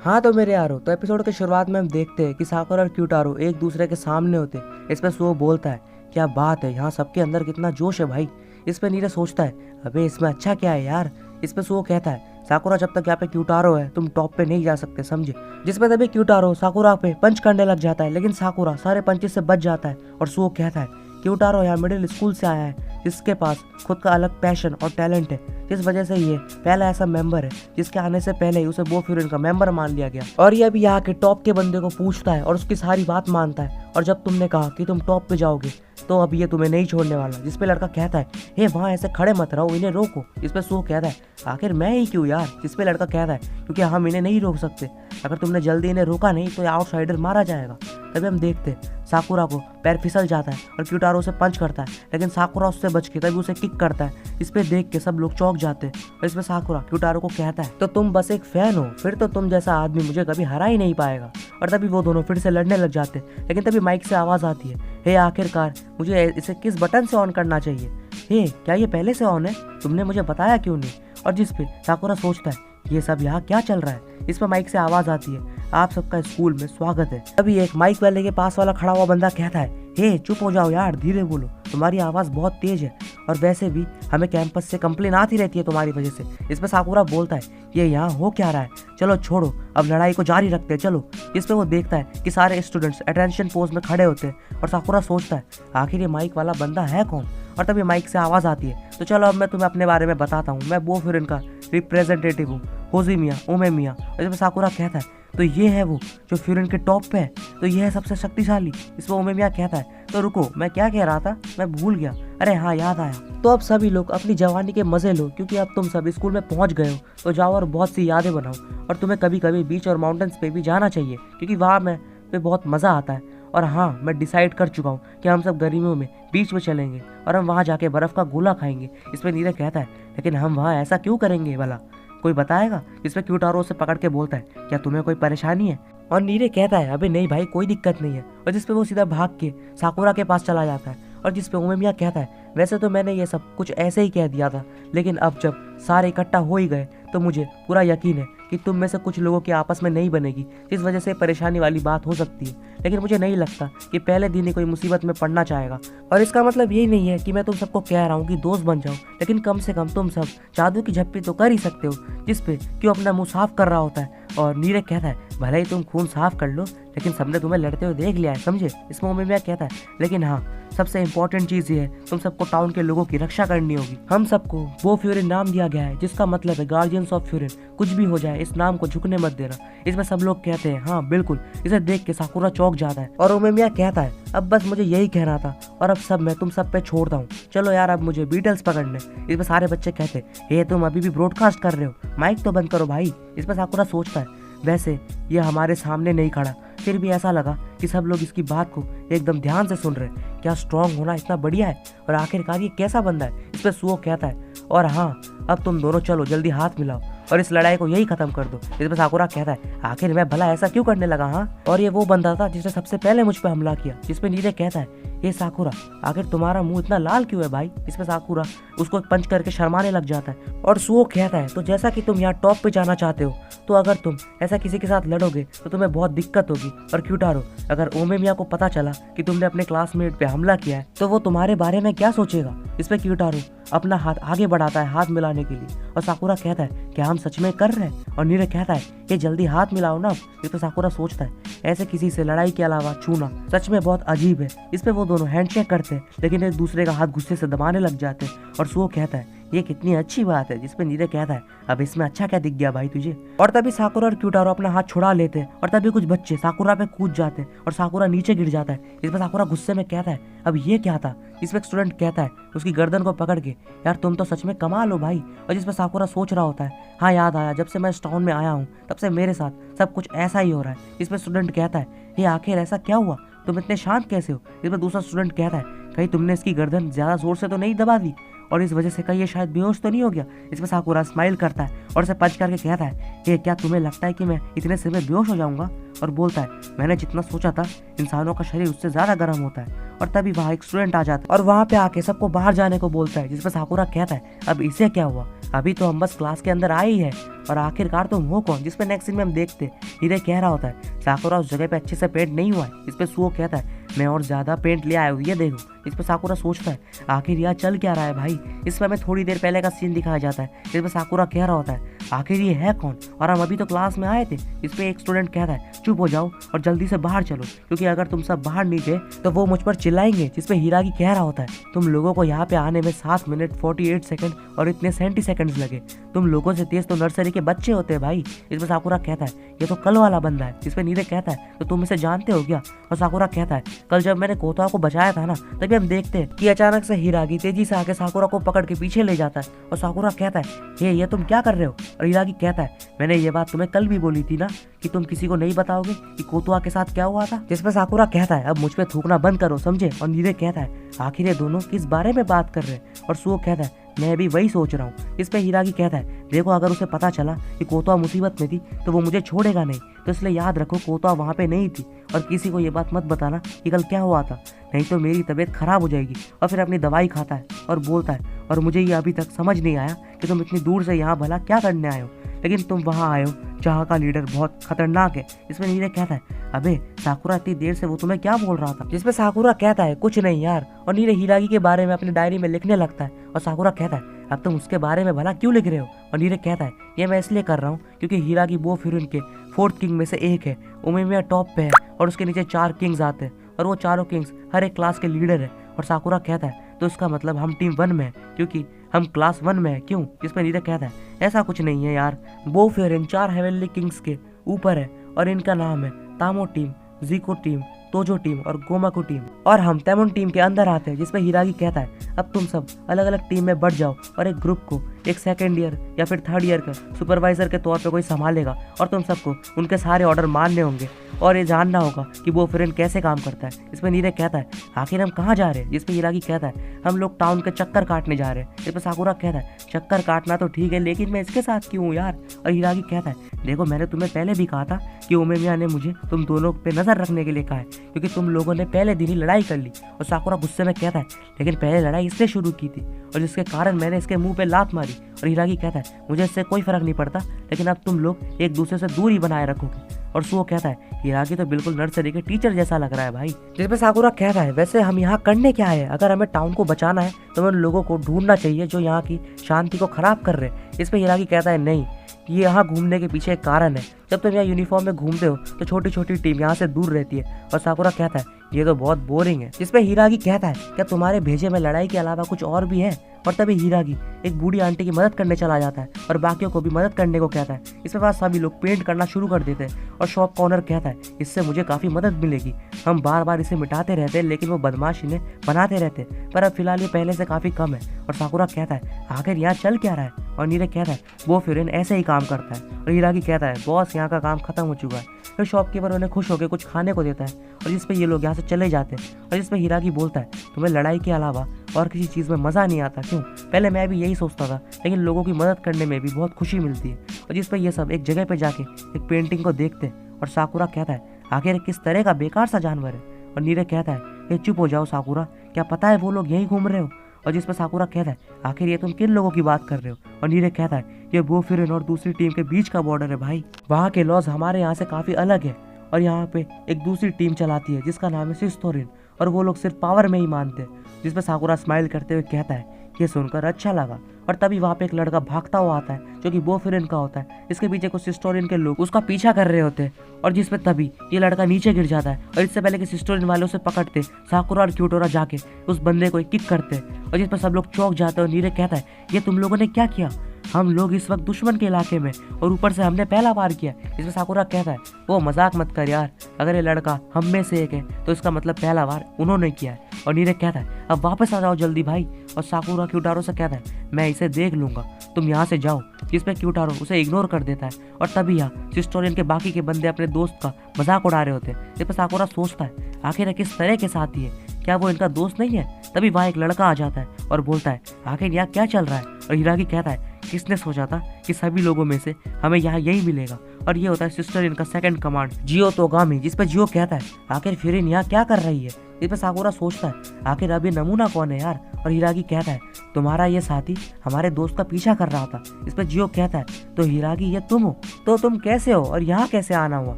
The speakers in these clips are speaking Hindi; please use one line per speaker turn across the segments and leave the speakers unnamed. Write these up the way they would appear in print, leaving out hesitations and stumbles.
हाँ तो मेरे यारो, तो एपिसोड के शुरुआत में हम देखते हैं कि साकुरा और क्यूटारो एक दूसरे के सामने होते। इस पे सुओ बोलता है, क्या बात है, यहाँ सबके अंदर कितना जोश है भाई। इस पे नीरज सोचता है, अबे इसमें अच्छा क्या है यार। इस पे सुओ कहता है, साकुरा जब तक यहाँ पे क्यूटारो है तुम टॉप पे नहीं जा सकते, समझे। जिसपे तभी क्यूटारो साकुरा पे पंच करने लग जाता है, लेकिन साकुरा सारे पंचेस से बच जाता है। और सुओ कहता है, क्यूटारो यहाँ मिडिल स्कूल से आया है, जिसके पास खुद का अलग पैशन और टैलेंट है, जिस वजह से ये पहला ऐसा मेंबर है जिसके आने से पहले ही उसे बोफ्यूरिन का मेंबर मान लिया गया। और ये अभी यहाँ के टॉप के बंदे को पूछता है और उसकी सारी बात मानता है। और जब तुमने कहा कि तुम टॉप पे जाओगे तो अब ये तुम्हें नहीं छोड़ने वाला। जिसपे लड़का कहता है, हे वहाँ ऐसे खड़े मत रहो, इन्हें रोको। इस पे सो कहता है, आखिर मैं ही क्यों यार। जिसपे लड़का कहता है, क्योंकि हम इन्हें नहीं रोक सकते, अगर तुमने जल्दी इन्हें रोका नहीं तो आउटसाइडर मारा जाएगा। तभी हम देखते साकुरा को पैर फिसल जाता है और क्यूटारो उसे पंच करता है, लेकिन साकुरा उससे बच के तभी उसे किक करता है। इस पे देख के सब लोग चौंक जाते हैं। और इसमें साकुरा क्यूटारो को कहता है, तो तुम बस एक फैन हो, फिर तो तुम जैसा आदमी मुझे कभी हरा ही नहीं पाएगा। और तभी वो दोनों फिर से लड़ने लग जाते हैं, लेकिन तभी माइक से आवाज आती है, हे आखिरकार मुझे इसे किस बटन से ऑन करना चाहिए। हे क्या ये पहले से ऑन है, तुमने मुझे बताया क्यों नहीं। और जिस पे साकुरा सोचता है, ये सब यहाँ क्या चल रहा है। इस पर माइक से आवाज आती है, आप सबका स्कूल में स्वागत है। तभी एक माइक वाले के पास वाला खड़ा हुआ बंदा कहता है, हे चुप हो जाओ यार, धीरे बोलो, तुम्हारी आवाज बहुत तेज है और वैसे भी हमें कैंपस से कंप्लेन आती रहती है तुम्हारी वजह से। इस पर साकुरा बोलता है, ये यहाँ हो क्या रहा है, चलो छोड़ो अब लड़ाई को जारी रखते हैं चलो। इस पे वो देखता है कि सारे स्टूडेंट्स अटेंशन पोज में खड़े होते हैं और साकुरा सोचता है, आखिर ये माइक वाला बंदा है कौन। और तभी माइक से आवाज आती है, तो चलो अब मैं तुम्हें अपने बारे में बताता हूँ, मैं बोफ्यूरिन का रिप्रेजेंटेटिव हूँ, होजिमिया ओमेमिया। और जब साकुरा कहता है, तो ये है वो जो फ्यूरिन के टॉप पे है, तो ये है सबसे शक्तिशाली। इसमें ओमेमिया कहता है, तो रुको मैं क्या कह रहा था, मैं भूल गया, अरे हाँ याद आया। तो अब सभी लोग अपनी जवानी के मजे लो, क्योंकि अब तुम सब स्कूल में पहुंच गए हो, तो जाओ और बहुत सी यादें बनाओ। और तुम्हें कभी कभी बीच और माउंटेन्स पे भी जाना चाहिए, क्योंकि वहाँ में पे बहुत मज़ा आता है। और हाँ मैं डिसाइड कर चुका हूँ कि हम सब गर्मियों में बीच में चलेंगे और हम वहाँ जाके बर्फ़ का गोला खाएंगे। इसमें नीरज कहता है, लेकिन हम वहाँ ऐसा क्यों करेंगे भला, कोई बताएगा। इसमें क्यूटारो से पकड़ के बोलता है, क्या तुम्हें कोई परेशानी है। और नीरे कहता है, अबे नहीं भाई कोई दिक्कत नहीं है। और जिसपे वो सीधा भाग के साकुरा के पास चला जाता है। और जिसपे ओमेमिया कहता है, वैसे तो मैंने ये सब कुछ ऐसे ही कह दिया था, लेकिन अब जब सारे इकट्ठा हो ही गए तो मुझे पूरा यकीन है कि तुम में से कुछ लोगों की आपस में नहीं बनेगी, जिस वजह से परेशानी वाली बात हो सकती है। लेकिन मुझे नहीं लगता कि पहले दिन ही कोई मुसीबत में पड़ना चाहेगा। और इसका मतलब यही नहीं है कि मैं तुम सबको कह रहा हूँ कि दोस्त बन जाओ, लेकिन कम से कम तुम सब जादू की झप्पी तो कर ही सकते हो। जिसपे क्यों अपना मुंह साफ कर रहा होता है। और नीरज कहता है, भले ही तुम खून साफ कर लो, लेकिन सबने तुम्हें लड़ते हुए देख लिया है, समझे। इसमें ओमेमिया कहता है, लेकिन हाँ सबसे इम्पोर्टेंट चीज़ ये है, तुम सबको टाउन के लोगों की रक्षा करनी होगी। हम सबको बोफ्यूरिन नाम दिया गया है, जिसका मतलब है गार्जियंस ऑफ फ्यूरिन। कुछ भी हो जाए इस नाम को झुकने मत देना। इसमें सब लोग कहते हैं, हाँ बिल्कुल। इसे देख के साकुरा चौंक जाता है और ओमेमिया कहता है, अब बस मुझे यही कहना था और अब सब मैं तुम सब पे छोड़ता हूँ, चलो यार अब मुझे बीटल्स पकड़ने। इसमें सारे बच्चे कहते, ये तुम अभी भी ब्रॉडकास्ट कर रहे हो, माइक तो बंद करो भाई। इसमें साकुरा सोचता है, वैसे ये हमारे सामने नहीं खड़ा, फिर भी ऐसा लगा कि सब लोग इसकी बात को एकदम ध्यान से सुन रहे हैं। क्या स्ट्रांग होना इतना बढ़िया है, और आखिरकार ये कैसा बंदा है। इस पर सुओ कहता है, और हाँ अब तुम दोनों चलो जल्दी हाथ मिलाओ और इस लड़ाई को यही खत्म कर दो। इस पर साकुरा कहता है, आखिर मैं भला ऐसा क्यों करने लगा। हाँ और ये वो बंदा था जिसने सबसे पहले मुझ पर हमला किया। जिसपे नीरज कहता है, ये साकुरा आखिर तुम्हारा मुंह इतना लाल क्यों है भाई। इस पर साकुरा उसको पंच करके शर्माने लग जाता है। और सुओ कहता है, तो जैसा कि तुम यहाँ टॉप पे जाना चाहते हो, तो अगर तुम ऐसा किसी के साथ लड़ोगे तो तुम्हें बहुत दिक्कत होगी। और क्यूटारो, अगर ओमेमिया को पता चला कि तुमने अपने क्लासमेट पे हमला किया है तो वो तुम्हारे बारे में क्या सोचेगा। इस पे क्यूटारो अपना हाथ आगे बढ़ाता है हाथ मिलाने के लिए। और साकुरा कहता है, क्या हम सच में कर रहे हैं। और नीरज कहता है, ये जल्दी हाथ मिलाओ ना। इस पे साकुरा सोचता है, ऐसे किसी से लड़ाई के अलावा छूना सच में बहुत अजीब है। इस पे वो दोनों हैंडशेक करते हैं, लेकिन एक दूसरे का हाथ गुस्से से दबाने लग जाते हैं। और सुओ कहता है, ये कितनी अच्छी बात है। जिसपे नीरज कहता है, अब इसमें अच्छा क्या दिख गया भाई तुझे। और तभी साकुरा और क्यूटारो अपना हाथ छुड़ा लेते हैं और तभी कुछ बच्चे साकुरा पे कूद जाते हैं और साकुरा नीचे गिर जाता है। इस पर साकुरा गुस्से में कहता है, अब ये क्या था। इस पर एक स्टूडेंट कहता है उसकी गर्दन को पकड़ के, यार तुम तो सच में कमाल हो भाई। और जिस पर साकुरा सोच रहा होता है, हाँ याद आया, जब से मैं इस टाउन में आया हूँ तब से मेरे साथ सब कुछ ऐसा ही हो रहा है। इस पर स्टूडेंट कहता है, ये आखिर ऐसा क्या हुआ, तुम इतने शांत कैसे हो। इस पर दूसरा स्टूडेंट कहता है, कहीं तुमने इसकी गर्दन ज्यादा जोर से तो नहीं दबा दी और इस वजह से कहीं ये शायद बेहोश तो नहीं हो गया। इसमें साकुरा स्माइल करता है और उसे पंच करके कहता है, ये क्या तुम्हें लगता है कि मैं इतने से में बेहोश हो जाऊंगा। और बोलता है मैंने जितना सोचा था इंसानों का शरीर उससे ज्यादा गर्म होता है। और तभी वहाँ एक स्टूडेंट आ जाता है और वहाँ पे आके सबको बाहर जाने को बोलता है, जिसपे साकुरा कहता है अब इसे क्या हुआ, अभी तो हम बस क्लास के अंदर आए ही है और आखिरकार तुम हो कौन। जिसपे नेक्स्ट सीन में हम देखते हीरे कह रहा होता है साकुरा उस जगह पे अच्छे से पेंट नहीं हुआ है। इस पे सुओ कहता है मैं और ज्यादा पेंट ले आया हूँ, ये देखो। इस पे साकुरा सोचता है आखिर यह चल क्या रहा है भाई। इसमें हमें थोड़ी देर पहले का सीन दिखाया जाता है। इस पे साकुरा कह रहा होता है आखिर ये है कौन और हम अभी तो क्लास में आए थे। इस पे एक स्टूडेंट कहता है चुप हो जाओ और जल्दी से बाहर चलो, क्योंकि अगर तुम सब बाहर नहीं गए तो वो मुझ पर चिल्लाएंगे। जिसपे हिरागी कह रहा होता है तुम लोगों को यहाँ पे आने में 7 मिनट 48 सेकंड और इतने 70 सेकंड्स लगे, तुम लोगों से तेज तो नर्सरी के बच्चे होते हैं भाई। इस पे साकुरा कहता है ये तो कल वाला बंदा है। जिसपे नीरे कहता है तो तुम इसे जानते हो क्या। और साकुरा कहता है कल जब मैंने कोतवा को बचाया था ना, तभी हम देखते हैं कि अचानक से हिरागी तेजी से आके साकुरा को पकड़ के पीछे ले जाता है। और साकुरा कहता है ये तुम क्या कर रहे हो। और हिरागी कहता है मैंने ये बात तुम्हें कल भी बोली थी ना कि तुम किसी को नहीं बताओगे कि कोतवा के साथ क्या हुआ था। जिसपे साकुरा कहता है अब मुझ पे थूकना बंद करो समझे। और नीरे कहता है आखिर ये दोनों किस बारे में बात कर रहे हैं। और सुओ कहता है मैं भी वही सोच रहा हूँ। इस पे हिरागी कहता है देखो अगर उसे पता चला कि कोतवा मुसीबत में थी तो वो मुझे छोड़ेगा नहीं, तो इसलिए याद रखो कोतवा वहाँ पे नहीं थी और किसी को ये बात मत बताना कि कल क्या हुआ था, नहीं तो मेरी तबीयत खराब हो जाएगी। और फिर अपनी दवाई खाता है और बोलता है और मुझे ये अभी तक समझ नहीं आया कि तुम इतनी दूर से यहाँ भला क्या करने आए हो, लेकिन तुम वहाँ आए हो जहाँ का लीडर बहुत खतरनाक है। इसमें नीरे कहता है अबे साकुरा इतनी देर से वो तुम्हें क्या बोल रहा था। जिसपे साकुरा कहता है कुछ नहीं यार। और नीरे हिरागी के बारे में अपनी डायरी में लिखने लगता है। और साकुरा कहता है अब तुम उसके बारे में भला क्यों लिख रहे हो। और नीरे कहता है ये मैं इसलिए कर रहा हूँ क्योंकि हिरागी वो फिर के 4th किंग में से एक है। उमेमिया टॉप पे है और उसके नीचे 4 किंग्स आते हैं और वो चारों किंग्स हर एक क्लास के लीडर है। और साकुरा कहता है तो इसका मतलब हम टीम 1 में है क्योंकि हम क्लास 1 में है क्यों। जिसमें नीरे कहता है ऐसा कुछ नहीं है यार, वो फिर इन 4 हेवनली किंग्स के ऊपर है और इनका नाम है तामो टीम, जीको टीम, तोजो टीम और गोमाकू टीम, और हम तेमन टीम के अंदर आते हैं। जिसमें हिरागी कहता है अब तुम सब अलग अलग टीम में बढ़ जाओ और एक ग्रुप को एक 2nd ईयर या फिर 3rd ईयर का सुपरवाइजर के तौर पे कोई संभालेगा और तुम सबको उनके सारे ऑर्डर मानने होंगे और ये जानना होगा कि वो फ्रेंड कैसे काम करता है। इसमें नीरे कहता है आखिर हम कहाँ जा रहे हैं। जिसमें हिरागी कहता है हम लोग टाउन के चक्कर काटने जा रहे हैं। इसमें साकुरा कहता है चक्कर काटना तो ठीक है लेकिन मैं इसके साथ क्यों हूँ यार। और हिरागी कहता है देखो मैंने तुम्हें पहले भी कहा था कि उमेमिया ने मुझे तुम दोनों पे नजर रखने के लिए कहा है क्योंकि तुम लोगों ने पहले दिन ही लड़ाई कर ली। और साकुरा गुस्से में कहता है लेकिन पहले लड़ाई इसने शुरू की थी और जिसके कारण मैंने इसके मुंह पे लात मारी। और हिरागी कहता है मुझे इससे कोई फर्क नहीं पड़ता, लेकिन अब तुम लोग एक दूसरे से दूरी बनाए रखोगे। और सुओ कहता है हिरागी तो बिल्कुल नर्सरी के टीचर जैसा लग रहा है भाई। जिसपे साकुरा कहता है वैसे हम यहाँ करने क्या है, अगर हमें टाउन को बचाना है तो हमें उन लोगों को ढूंढना चाहिए जो यहाँ की शांति को खराब कर रहे हैं। इस पे हिरागी कहता है नहीं, ये यहाँ घूमने के पीछे एक कारण है। जब तुम यहाँ यूनिफॉर्म में घूमते हो तो छोटी छोटी टीम यहाँ से दूर रहती है। और साकुरा कहता है ये तो बहुत बोरिंग है। जिसपे हिरागी कहता है क्या तुम्हारे भेजे में लड़ाई के अलावा कुछ और भी है। और तभी हिरागी एक बूढ़ी आंटी की मदद करने चला जाता है और बाकियों को भी मदद करने को कहता है। इसके बाद सभी लोग पेंट करना शुरू कर देते हैं और शॉप कॉर्नर कहता है इससे मुझे काफी मदद मिलेगी, हम बार बार इसे मिटाते रहते हैं लेकिन वो बदमाश इन्हें बनाते रहते हैं, पर अब फिलहाल ये पहले से काफी कम है। और साकुरा कहता है आखिर यहाँ चल क्या रहा है। और नीरे कहता है वो फिर ऐसे ही काम करता है। और हिरागी कहता है बॉस यहाँ का काम खत्म हो चुका है। फिर शॉपकीपर उन्हें खुश होकर कुछ खाने को देता है और जिसपे ये लोग यहाँ से चले जाते हैं। और जिसपे हिरागी बोलता है तुम्हें लड़ाई के अलावा और किसी चीज़ में मज़ा नहीं आता क्यों। पहले मैं भी यही सोचता था लेकिन लोगों की मदद करने में भी बहुत खुशी मिलती है। और जिसपे ये सब एक जगह पे जाके एक पेंटिंग को देखते हैं और साकुरा कहता है आखिर किस तरह का बेकार सा जानवर है। और नीरे कहता है ये चुप हो जाओ साकुरा, क्या पता है वो लोग यहीं घूम रहे हो। और जिस पर साकुरा कहता है आखिर ये तुम किन लोगों की बात कर रहे हो। और नीरे कहता है ये बोफिरिन और दूसरी टीम के बीच का बॉर्डर है भाई, वहाँ के लॉज हमारे यहाँ से काफ़ी अलग है और यहाँ पे एक दूसरी टीम चलाती है जिसका नाम है सिस्तोरिन और वो लोग सिर्फ पावर में ही मानते हैं। जिस पर साकुरा स्माइल करते हुए कहता है ये सुनकर अच्छा लगा। और तभी वहाँ पे एक लड़का भागता हुआ आता है जो कि बोफिरिन का होता है। इसके पीछे कुछ सिस्टोरिन के लोग उसका पीछा कर रहे होते हैं और जिसपे तभी ये लड़का नीचे गिर जाता है और इससे पहले कि सिस्टोरिन वाले उसे पकड़ते साकुरा और क्यूटोरा जाके उस बंदे को किक करते हैं और जिस पर सब लोग चौंक जाते हैं। और नीरे कहता है ये तुम लोगों ने क्या किया, हम लोग इस वक्त दुश्मन के इलाके में और ऊपर से हमने पहला वार किया। इसमें साकुरा कहता है वो मजाक मत कर यार, अगर ये लड़का हम में से एक है तो इसका मतलब पहला वार उन्होंने किया है। और नीरे कहता है अब वापस आ जाओ जल्दी भाई। और साकुरा क्यूटारो से कहता है मैं इसे देख लूंगा, तुम यहाँ से जाओ। जिसपे क्यूटारो उसे इग्नोर कर देता है और तभी यहाँ सिस्टोरियन के बाकी के बंदे अपने दोस्त का मजाक उड़ा रहे होते हैं। इस पर साकुरा सोचता है आखिर किस तरह के साथी है, क्या वो इनका दोस्त नहीं है। तभी वहाँ एक लड़का आ जाता है और बोलता है आखिर यहाँ क्या चल रहा है। और हिरागी कहता है किसने सोचा था कि सभी लोगों में से हमें यहाँ यही मिलेगा। और ये होता है सिस्टर इनका सेकंड कमांड जियो तोगामी, जिसपे जियो कहता है आखिर फ्यूरिन यहाँ क्या कर रही है। इस पे साकुरा सोचता है आखिर अभी नमूना कौन है यार। और हिरागी कहता है तुम्हारा ये साथी हमारे दोस्त का पीछा कर रहा था। इस पे जियो कहता है तो हिरागी ये तुम हो, तो तुम कैसे हो और यहाँ कैसे आना हुआ।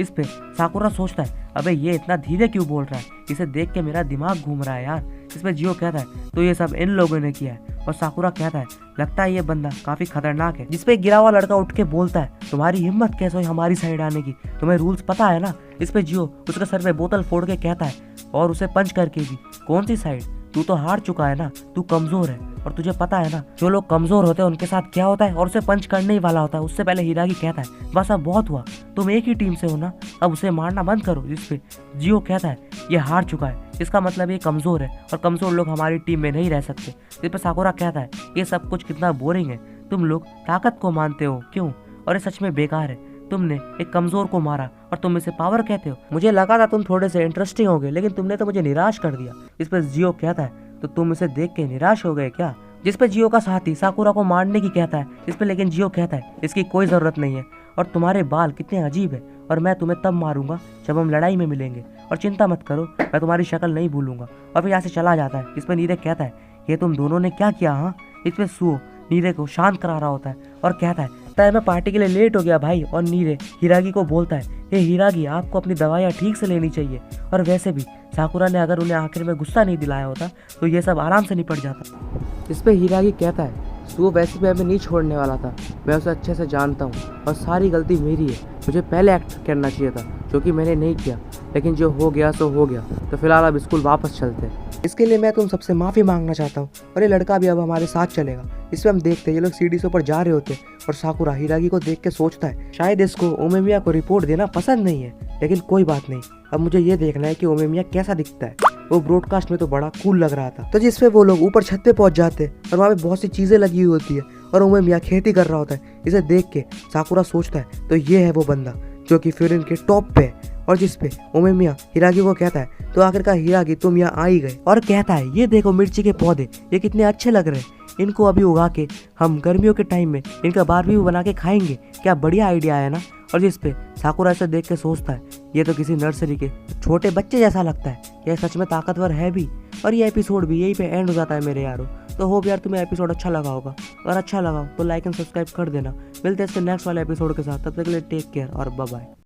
इस पे साकुरा सोचता है अबे ये इतना धीरे क्यों बोल रहा है, इसे देख के मेरा दिमाग घूम रहा है यार। इस पे जियो कहता है तो ये सब इन लोगों ने किया है। और साकुरा कहता है लगता है ये बंदा काफी खतरनाक है। जिसपे गिरा हुआ लड़का उठ के बोलता है तुम्हारी हिम्मत कैसे हुई हमारी साइड आने की, तुम्हें रूल्स पता है ना। इस पे जियो उसके सर पे बोतल फोड़ के कहता है और उसे पंच करके भी कौन सी साइड, तू तो हार चुका है ना, तू कमजोर है और तुझे पता है ना जो लोग कमजोर होते हैं उनके साथ क्या होता है। और उसे पंच करने ही वाला होता है उससे पहले हिरागी कहता है बस अब बहुत हुआ, तुम एक ही टीम से हो ना, अब उसे मारना बंद करो। जिसपे जियो कहता है ये हार चुका है, इसका मतलब ये कमजोर है और कमजोर लोग हमारी टीम में नहीं रह सकते। जिस पे साकुरा कहता है ये सब कुछ कितना बोरिंग है, तुम लोग ताकत को मानते हो क्यों, और ये सच में बेकार है, तुमने एक कमजोर को मारा और तुम इसे पावर कहते हो। मुझे लगा था तुम थोड़े से इंटरेस्टिंग होगे लेकिन तुमने तो मुझे निराश कर दिया। इस पर जियो कहता है तो तुम इसे देख के निराश हो गए क्या। जिस पे जियो का साथी साकुरा को मारने की कहता है। इस पे लेकिन जियो कहता है इसकी कोई जरूरत नहीं है और तुम्हारे बाल कितने अजीब है और मैं तुम्हें तब मारूंगा जब हम लड़ाई में मिलेंगे, और चिंता मत करो मैं तुम्हारी शक्ल नहीं भूलूंगा। और फिर यहाँ से चला जाता है। इस पे नीरे कहता है ये तुम दोनों ने क्या किया। हाँ, इस पे सुओ नीरे को शांत करा रहा होता है और कहता है मैं पार्टी के लिए लेट हो गया भाई। और नीरे हिरागी को बोलता है हे हिरागी आपको अपनी दवाइयाँ ठीक से लेनी चाहिए, और वैसे भी साकुरा ने अगर उन्हें आखिर में गुस्सा नहीं दिलाया होता तो ये सब आराम से निपट जाता। इस पे हिरागी कहता है सुओ वैसे भी हमें नहीं छोड़ने वाला था, मैं उसे अच्छे से जानता हूँ और सारी गलती मेरी है, मुझे पहले एक्ट करना चाहिए था जो कि मैंने नहीं किया, लेकिन जो हो गया सो हो गया, तो फिलहाल अब स्कूल वापस चलते हैं। इसके लिए मैं तुम सबसे माफ़ी मांगना चाहता हूँ और ये लड़का भी अब हमारे साथ चलेगा। इसमें हम देखते हैं ये लोग सीढ़ी से ऊपर जा रहे होते और साकुरा हिरागी को देख के सोचता है शायद इसको ओमेमिया को रिपोर्ट देना पसंद नहीं है, लेकिन कोई बात नहीं, अब मुझे ये देखना है कि ओमेमिया कैसा दिखता है। वो ब्रॉडकास्ट में तो बड़ा कूल लग रहा था। तो जिसपे वो लोग ऊपर छत पे पहुंच जाते हैं और वहाँ पे बहुत सी चीजें लगी हुई होती है और ओमेमिया खेती कर रहा होता है। इसे देख के साकुरा सोचता है तो ये है वो बंदा जो कि फ्यूरिन के टॉप पे है। और जिसपे ओमेमिया हिरागी को कहता है तो आखिरकार हिरागी तुम यहाँ आ ही गए, और कहता है ये देखो मिर्ची के पौधे, ये कितने अच्छे लग रहे हैं, इनको अभी उगा के हम गर्मियों के टाइम में इनका बारबेक्यू बना के खाएंगे, क्या बढ़िया आइडिया है ना। और जिसपे साकुरा इसे देख के सोचता है ये तो किसी नर्सरी के छोटे बच्चे जैसा लगता है, यह सच में ताकतवर है भी। और ये एपिसोड भी यहीं पे एंड हो जाता है मेरे यारों। तो होप यार तुम्हें एपिसोड अच्छा लगा होगा, अगर अच्छा लगा तो लाइक एंड सब्सक्राइब कर देना। मिलते हैं इसके नेक्स्ट वाले एपिसोड के साथ, तब तक के लिए टेक केयर और बाय बाय।